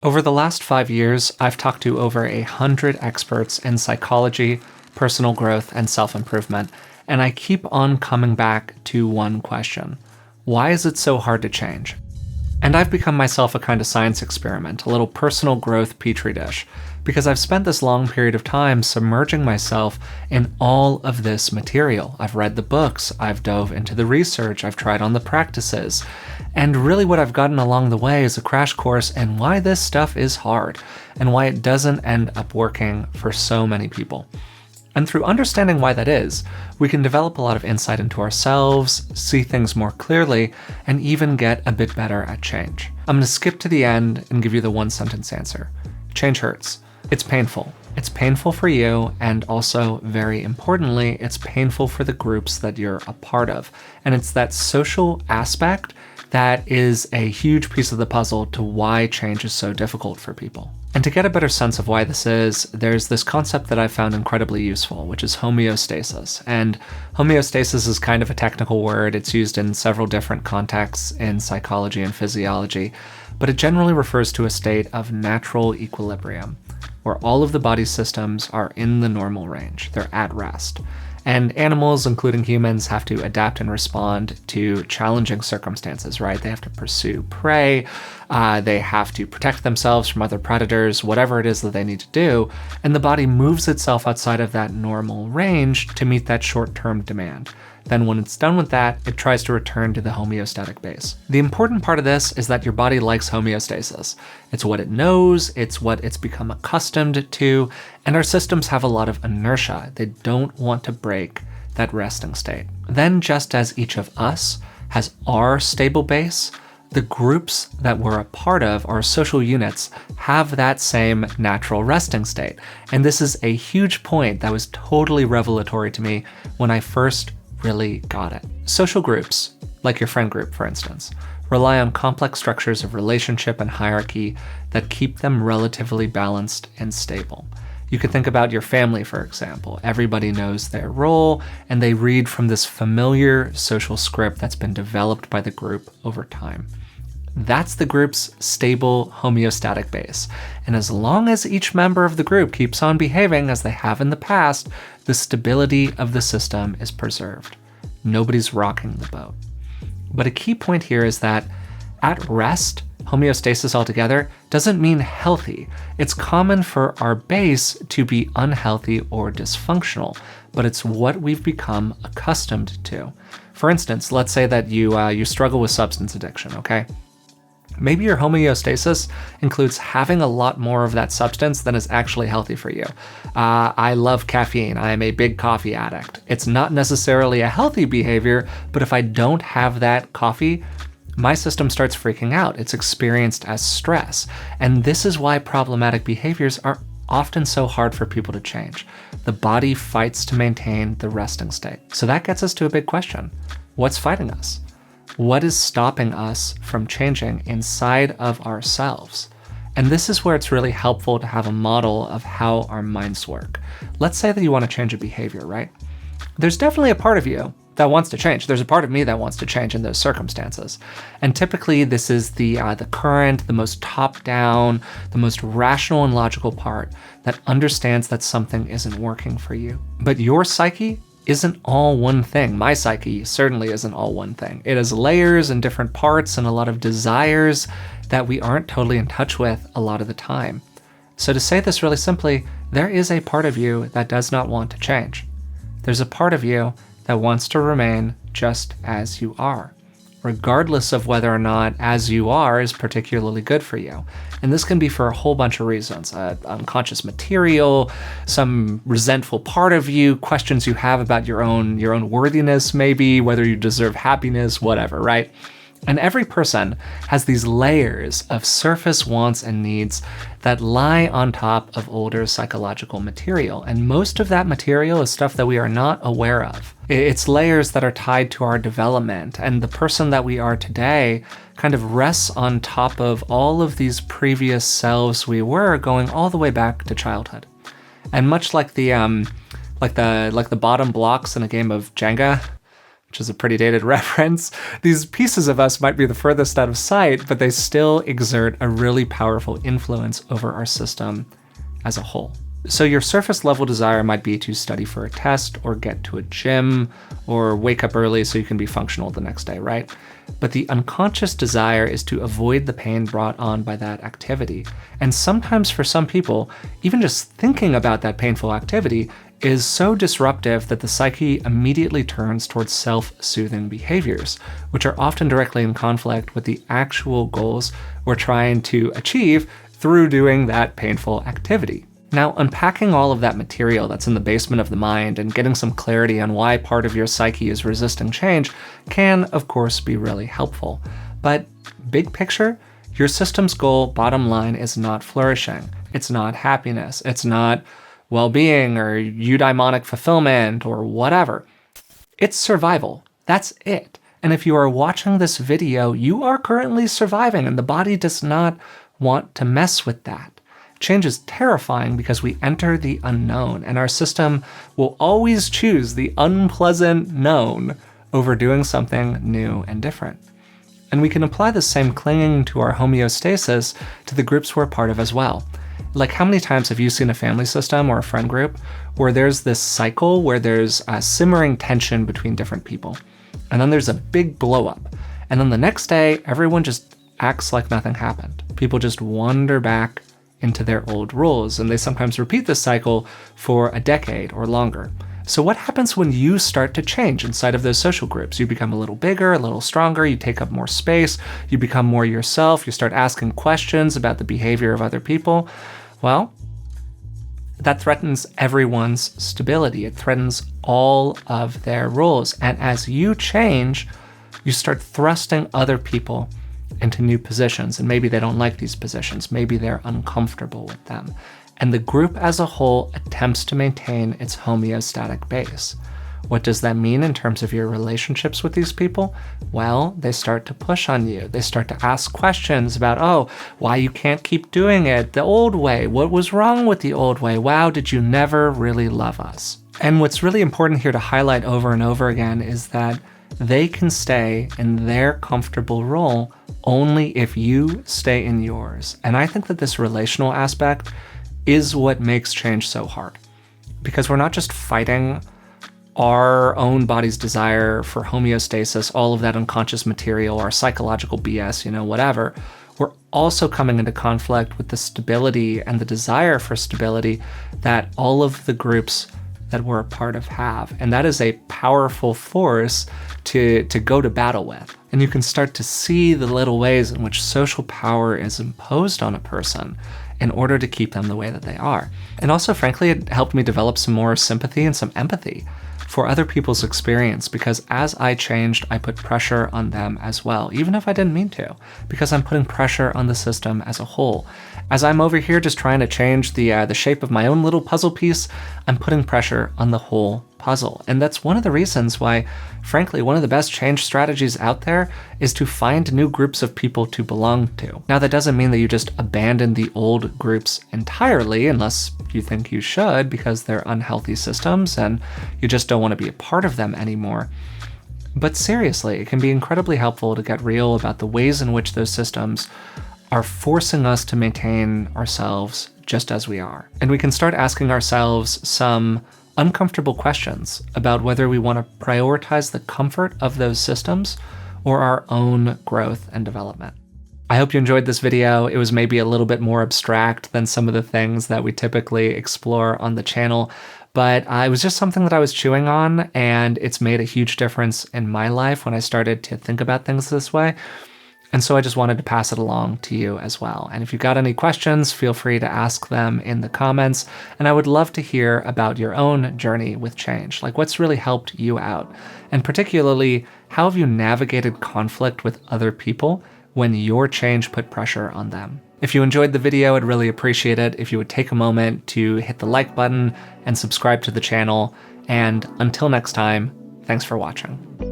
Over the last 5 years, I've talked to over 100 experts in psychology, personal growth, and self-improvement, and I keep on coming back to one question. Why is it so hard to change? And I've become myself a kind of science experiment, a little personal growth petri dish, because I've spent this long period of time submerging myself in all of this material. I've read the books, I've dove into the research, I've tried on the practices, and really what I've gotten along the way is a crash course in why this stuff is hard, and why it doesn't end up working for so many people. And through understanding why that is, we can develop a lot of insight into ourselves, see things more clearly, and even get a bit better at change. I'm going to skip to the end and give you the one-sentence answer. Change hurts. It's painful. It's painful for you, and also, very importantly, it's painful for the groups that you're a part of. And it's that social aspect that is a huge piece of the puzzle to why change is so difficult for people. And to get a better sense of why this is, there's this concept that I found incredibly useful, which is homeostasis. And homeostasis is kind of a technical word. It's used in several different contexts in psychology and physiology, but it generally refers to a state of natural equilibrium, where all of the body's systems are in the normal range. They're at rest. And animals, including humans, have to adapt and respond to challenging circumstances, right? They have to pursue prey, they have to protect themselves from other predators, whatever it is that they need to do, and the body moves itself outside of that normal range to meet that short-term demand. Then when it's done with that, it tries to return to the homeostatic base. The important part of this is that your body likes homeostasis. It's what it knows, it's what it's become accustomed to, and our systems have a lot of inertia. They don't want to break that resting state. Then, just as each of us has our stable base, the groups that we're a part of, our social units, have that same natural resting state. And this is a huge point that was totally revelatory to me when I first really got it. Social groups, like your friend group, for instance, rely on complex structures of relationship and hierarchy that keep them relatively balanced and stable. You could think about your family, for example. Everybody knows their role, and they read from this familiar social script that's been developed by the group over time. That's the group's stable homeostatic base. And as long as each member of the group keeps on behaving as they have in the past, the stability of the system is preserved. Nobody's rocking the boat. But a key point here is that at rest, homeostasis altogether doesn't mean healthy. It's common for our base to be unhealthy or dysfunctional, but it's what we've become accustomed to. For instance, let's say that you struggle with substance addiction, okay? Maybe your homeostasis includes having a lot more of that substance than is actually healthy for you. I love caffeine. I am a big coffee addict. It's not necessarily a healthy behavior, but if I don't have that coffee, my system starts freaking out. It's experienced as stress. And this is why problematic behaviors are often so hard for people to change. The body fights to maintain the resting state. So that gets us to a big question. What's fighting us? What is stopping us from changing inside of ourselves? And this is where it's really helpful to have a model of how our minds work. Let's say that you want to change a behavior, right? There's definitely a part of you that wants to change. There's a part of me that wants to change in those circumstances. And typically this is the current, the most top-down, the most rational and logical part that understands that something isn't working for you. But your psyche isn't all one thing. My psyche certainly isn't all one thing. It has layers and different parts and a lot of desires that we aren't totally in touch with a lot of the time. So to say this really simply, there is a part of you that does not want to change. There's a part of you that wants to remain just as you are, regardless of whether or not as you are is particularly good for you. And this can be for a whole bunch of reasons. Unconscious material, some resentful part of you, questions you have about your own worthiness maybe, whether you deserve happiness, whatever, right? And every person has these layers of surface wants and needs that lie on top of older psychological material. And most of that material is stuff that we are not aware of. It's layers that are tied to our development. And the person that we are today kind of rests on top of all of these previous selves we were going all the way back to childhood. And much like the bottom blocks in a game of Jenga, which is a pretty dated reference, these pieces of us might be the furthest out of sight, but they still exert a really powerful influence over our system as a whole. So your surface level desire might be to study for a test or get to a gym or wake up early so you can be functional the next day, right? But the unconscious desire is to avoid the pain brought on by that activity. And sometimes for some people, even just thinking about that painful activity is so disruptive that the psyche immediately turns towards self-soothing behaviors, which are often directly in conflict with the actual goals we're trying to achieve through doing that painful activity. Now, unpacking all of that material that's in the basement of the mind and getting some clarity on why part of your psyche is resisting change can, of course, be really helpful. But big picture, your system's goal, bottom line, is not flourishing. It's not happiness. It's not well-being or eudaimonic fulfillment or whatever. It's survival. That's it. And if you are watching this video, you are currently surviving, and the body does not want to mess with that. Change is terrifying because we enter the unknown, and our system will always choose the unpleasant known over doing something new and different. And we can apply the same clinging to our homeostasis to the groups we're part of as well. Like, how many times have you seen a family system or a friend group where there's this cycle where there's a simmering tension between different people, and then there's a big blow up, and then the next day, everyone just acts like nothing happened. People just wander back into their old roles, and they sometimes repeat this cycle for a decade or longer. So what happens when you start to change inside of those social groups? You become a little bigger, a little stronger, you take up more space, you become more yourself, you start asking questions about the behavior of other people. Well, that threatens everyone's stability. It threatens all of their roles. And as you change, you start thrusting other people into new positions, and maybe they don't like these positions, maybe they're uncomfortable with them. And the group as a whole attempts to maintain its homeostatic base. What does that mean in terms of your relationships with these people? Well, they start to push on you. They start to ask questions about, oh, why you can't keep doing it the old way? What was wrong with the old way? Wow, did you never really love us? And what's really important here to highlight over and over again is that they can stay in their comfortable role only if you stay in yours. And I think that this relational aspect is what makes change so hard, because we're not just fighting our own body's desire for homeostasis, all of that unconscious material, our psychological BS, whatever. We're also coming into conflict with the stability and the desire for stability that all of the groups that we're a part of have. And that is a powerful force to go to battle with. And you can start to see the little ways in which social power is imposed on a person in order to keep them the way that they are. And also, frankly, it helped me develop some more sympathy and some empathy for other people's experience, because as I changed, I put pressure on them as well, even if I didn't mean to, because I'm putting pressure on the system as a whole. As I'm over here just trying to change the shape of my own little puzzle piece, I'm putting pressure on the whole puzzle. And that's one of the reasons why, frankly, one of the best change strategies out there is to find new groups of people to belong to. Now, that doesn't mean that you just abandon the old groups entirely, unless you think you should, because they're unhealthy systems and you just don't want to be a part of them anymore. But seriously, it can be incredibly helpful to get real about the ways in which those systems are forcing us to maintain ourselves just as we are. And we can start asking ourselves some uncomfortable questions about whether we want to prioritize the comfort of those systems or our own growth and development. I hope you enjoyed this video. It was maybe a little bit more abstract than some of the things that we typically explore on the channel, but it was just something that I was chewing on, and it's made a huge difference in my life when I started to think about things this way. And so I just wanted to pass it along to you as well. And if you've got any questions, feel free to ask them in the comments. And I would love to hear about your own journey with change, like what's really helped you out. And particularly, how have you navigated conflict with other people when your change put pressure on them? If you enjoyed the video, I'd really appreciate it if you would take a moment to hit the like button and subscribe to the channel. And until next time, thanks for watching.